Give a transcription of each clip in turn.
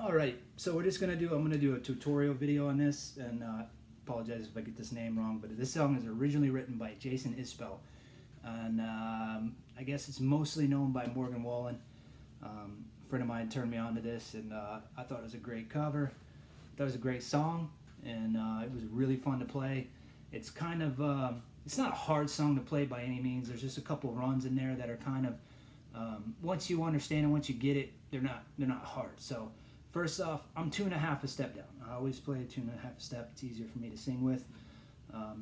Alright, so I'm gonna do a tutorial video on this, and apologize if I get this name wrong, but this song is originally written by Jason Isbell, and I guess it's mostly known by Morgan Wallen. A friend of mine turned me on to this, and I thought it was a great cover. I thought it was a great song, and it was really fun to play. It's kind of, it's not a hard song to play by any means. There's just a couple runs in there that are kind of, once you understand and once you get it, they're not hard. So first off, I'm 2.5 a step down. I always play 2.5 a step. It's easier for me to sing with.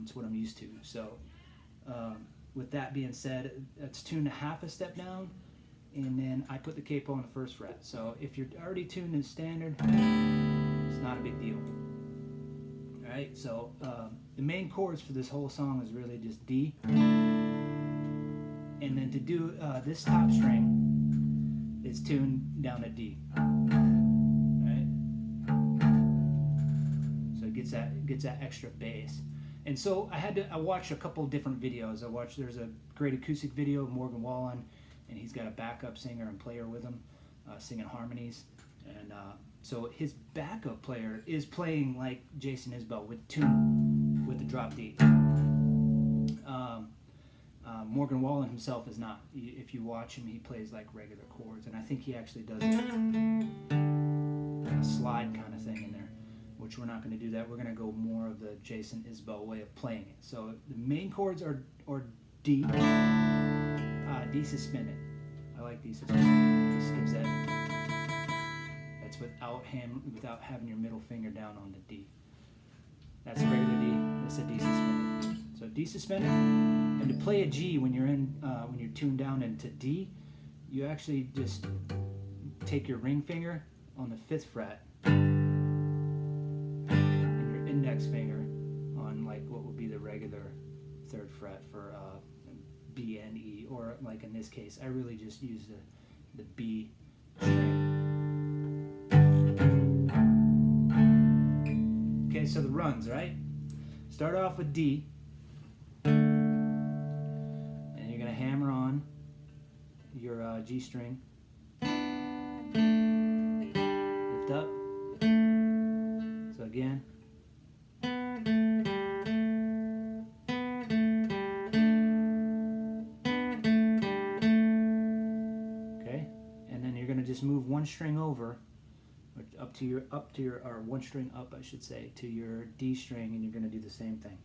It's what I'm used to. So with that being said, that's 2.5 a step down, and then I put the capo on the 1st fret. So if you're already tuned in standard, it's not a big deal. Alright, so the main chords for this whole song is really just D. And then to do this top string is tuned down to D. Right? So it gets that extra bass. And so I watched a couple different videos. There's a great acoustic video of Morgan Wallen, and he's got a backup singer and player with him, singing harmonies. And so his backup player is playing like Jason Isbell with the drop D. Morgan Wallen himself is not. If you watch him, he plays like regular chords, and I think he actually does a slide kind of thing in there, which we're not going to do that. We're going to go more of the Jason Isbell way of playing it. So the main chords are D, D suspended. I like D suspended. This gives that. That's without having your middle finger down on the D. That's a regular D. That's a D suspended. So D suspended, and to play a G when you're tuned down into D, you actually just take your ring finger on the 5th fret and your index finger on like what would be the regular 3rd fret for B and E, or like in this case, I really just use the B string. Okay, so the runs, right? Start off with D. Hammer on your G string, lift up, so again, okay, and then you're going to just move one string over, up to your or one string up, I should say, to your D string, and you're going to do the same thing.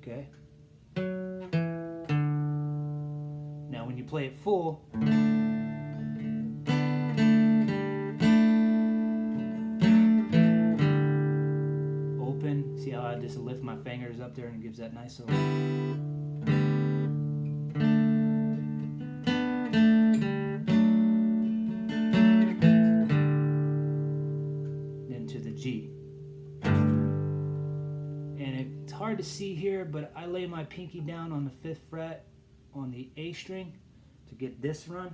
Okay. Now when you play it full, open. See how I just lift my fingers up there and it gives that nice little. Then to the G. Hard to see here, but I lay my pinky down on the 5th fret on the A string to get this run.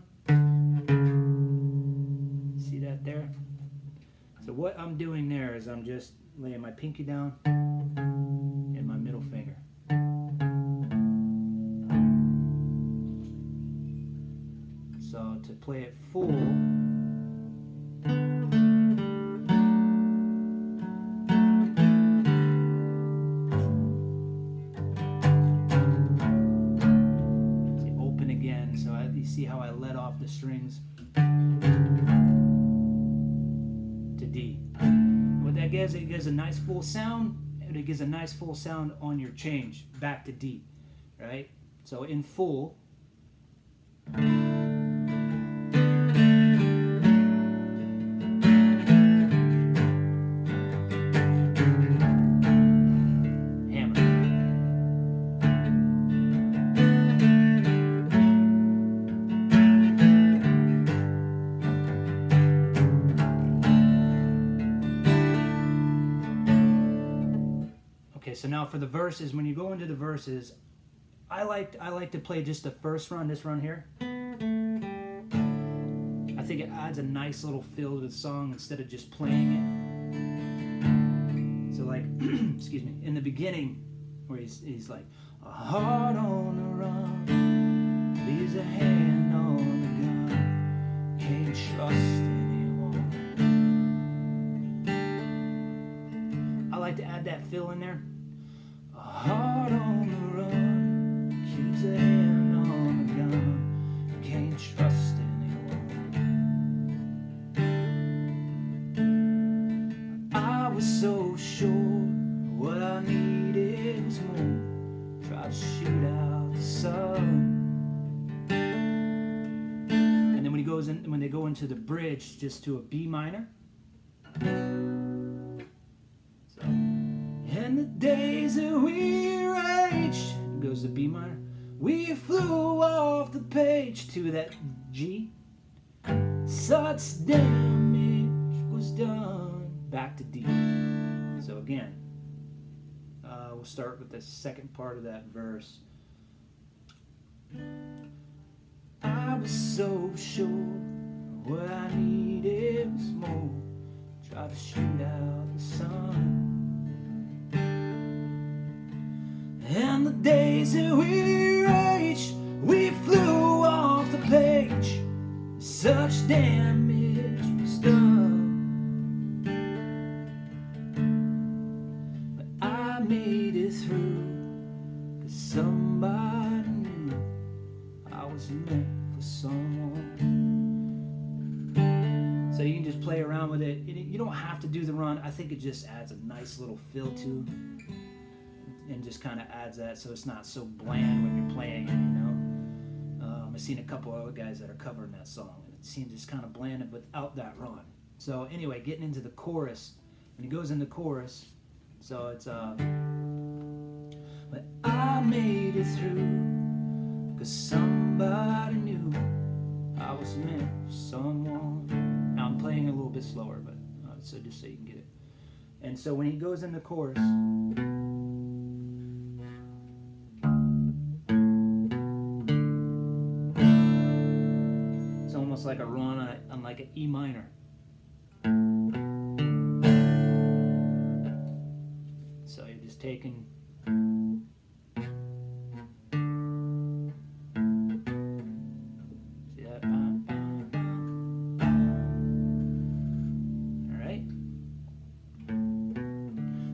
See that there? So what I'm doing there is I'm just laying my pinky down and my middle finger. So to play it full, see how I let off the strings to D. What that gives, it gives a nice full sound, and it gives a nice full sound on your change back to D, right? So in full, so now for the verses, when you go into the verses, I like to play just the first run, this run here. I think it adds a nice little feel to the song instead of just playing it. So like, excuse me, in the beginning, where he's like, a heart on the run, leaves a hand on the gun, fill in there. A heart on the run keeps a hand on the gun. Can't trust anyone. I was so sure what I needed was more. Try to shoot out the sun. And then when he goes in, when they go into the bridge, just to a B minor. So, and the days that we raged, goes to B minor. We flew off the page to that G. Such damage was done. Back to D. So again, we'll start with the second part of that verse. I was so sure what I needed was more. Try to shoot out the sun. And the days that we raged, we flew off the page. Such damage was done. But I made it through, 'cause somebody knew I was meant for someone. So you can just play around with it. You don't have to do the run. I think it just adds a nice little feel to, and just kind of adds that so it's not so bland when you're playing it, you know. I've seen a couple other guys that are covering that song, and it seems just kind of bland without that run. So anyway, getting into the chorus, when he goes in the chorus, so it's but I made it through, 'cause somebody knew I was meant for someone. Now I'm playing a little bit slower, but so just so you can get it. And so when he goes in the chorus, it's almost like a run on like an E minor. So you're just taking. See that? Alright.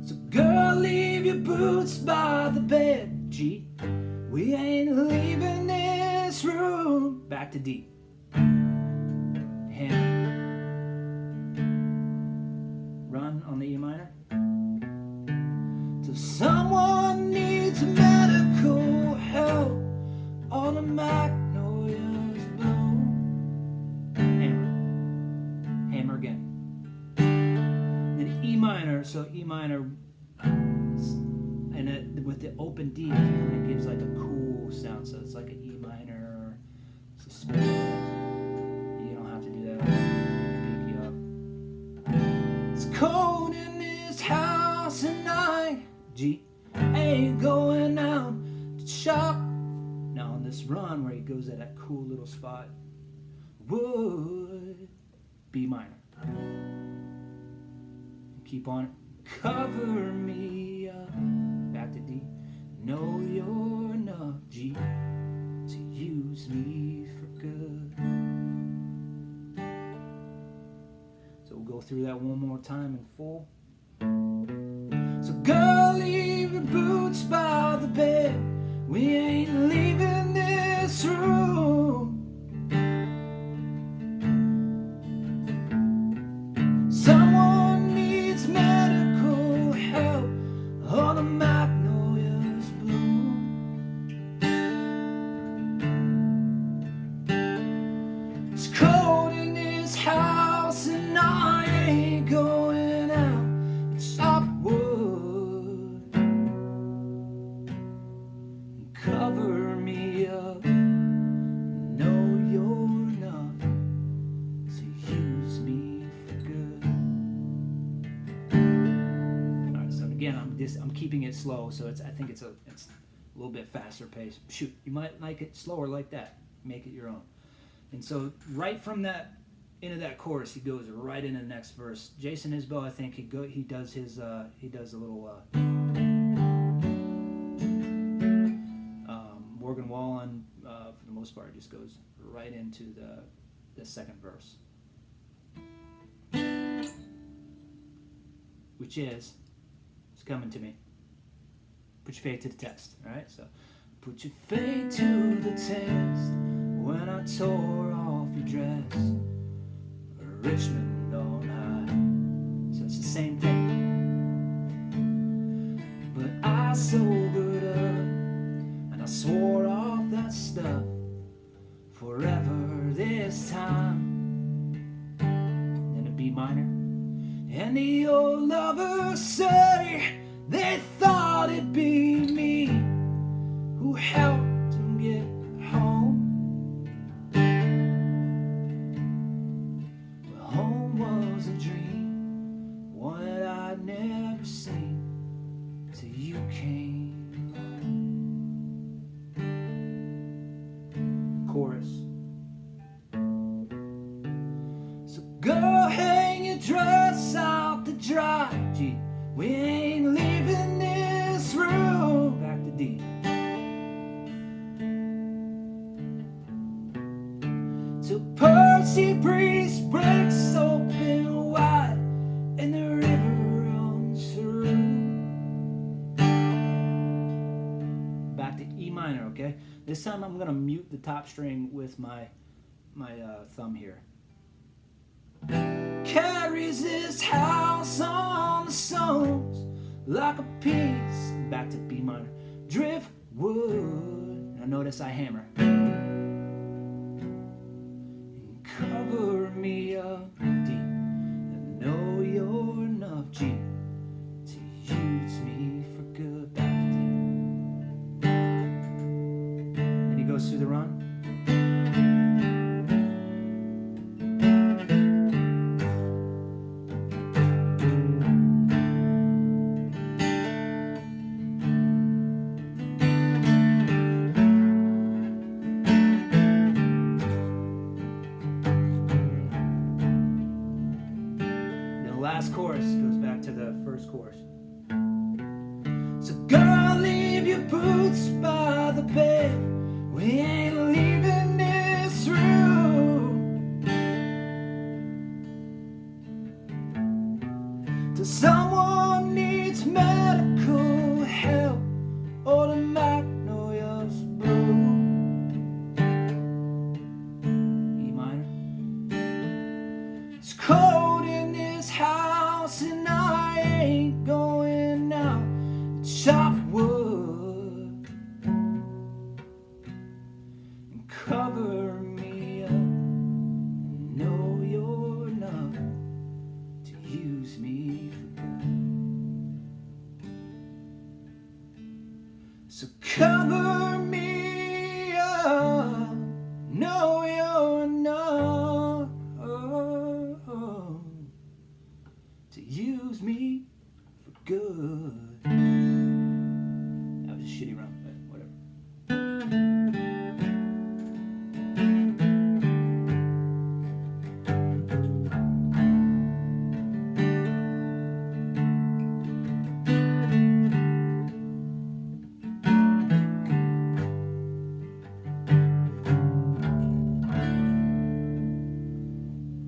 So girl, leave your boots by the bed, G. We ain't leaving this room. Back to D. Hammer. Run on the E minor. So someone needs medical help. All the magnolias blow. Hammer. Hammer again. Then E minor. So E minor, and with the open D, it gives like a cool sound. So it's like an E minor suspended. You don't have to do that. Pick you up. It's cold in this house and I, G, ain't going out to shop. Now on this run where he goes at that cool little spot, would B minor. Keep on it. Cover me up. Back to D. Know you're enough, G, to use me for good. So we'll go through that one more time in full. So girl, leave your boots by the bed. We ain't leaving this room. Someone needs medical help. All the magnolias bloom. It's cold in this house and I ain't going out to chop wood. Cover me up. Know you're enough to use me for good. Alright, so again, I'm keeping it slow, so I think it's a little bit faster pace. Shoot, you might like it slower like that. Make it your own. And so right from that into that chorus, he goes right into the next verse. Jason Isbell, I think he does a little Morgan Wallen, for the most part, just goes right into the second verse, which is, it's coming to me. Put your faith to the test, all right? So, put your faith to the test when I tore off your dress. Richmond on high. So it's the same thing. But I sobered up and I swore off that stuff forever this time. Then a B minor. And the old lovers say they thought it'd be me who helped him get home. But home was a dream, one that I'd never seen till you came along. Chorus. So go hang your dress out to dry, G. We ain't leaving this room. Back to D. Till Percy breeze breaks open wide and the river runs through. Back to E minor, okay? This time I'm gonna mute the top string with my thumb here. Carries this house on the stones like a piece. Back to B minor. Driftwood. Now notice I hammer. And cover me up deep. And know you're enough, G, to use me for good. Back to D. And he goes through the run. Last chorus goes back to the first chorus. So girl, leave your boots by the bed. We ain't leaving this room till someone needs medical help or the magnolia's bloom. E minor. It's cold in this house and I ain't going out to chop wood and cover me up and know you're enough to use me for good. So cover me up, know you're enough to use me for good. That was a shitty run, but whatever.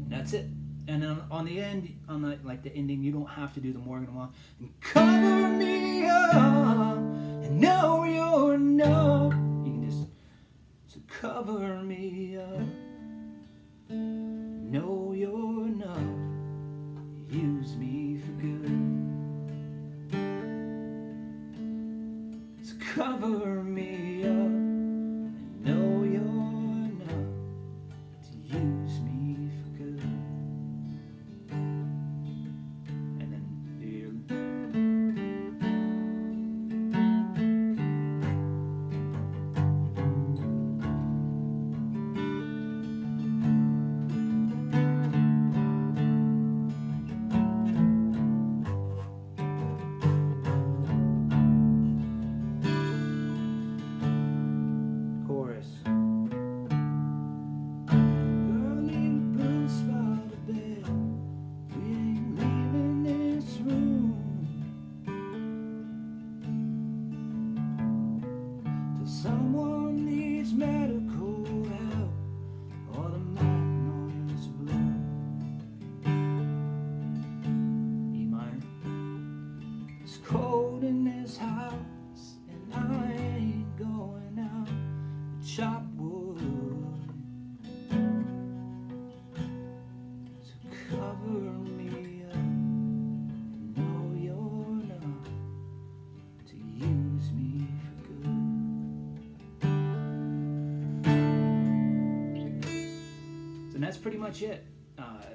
And that's it. And on the end, on the ending, you don't have to do the Morgan Wallen. And cover me up and know you're enough. You can just, so cover me up, know you're enough, use me for good. So cover me up and know you're enough to use me for good. chop wood to cover me up. No, you're not to use me for good. And that's pretty much it.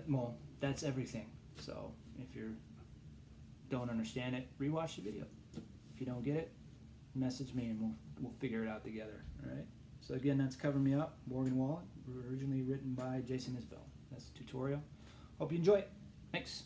Well, that's everything. So if you don't understand it, rewatch the video. If you don't get it, message me and we'll figure it out together. All right. So again, that's Cover Me Up, Morgan Wallen, originally written by Jason Isbell. That's the tutorial. Hope you enjoy it. Thanks.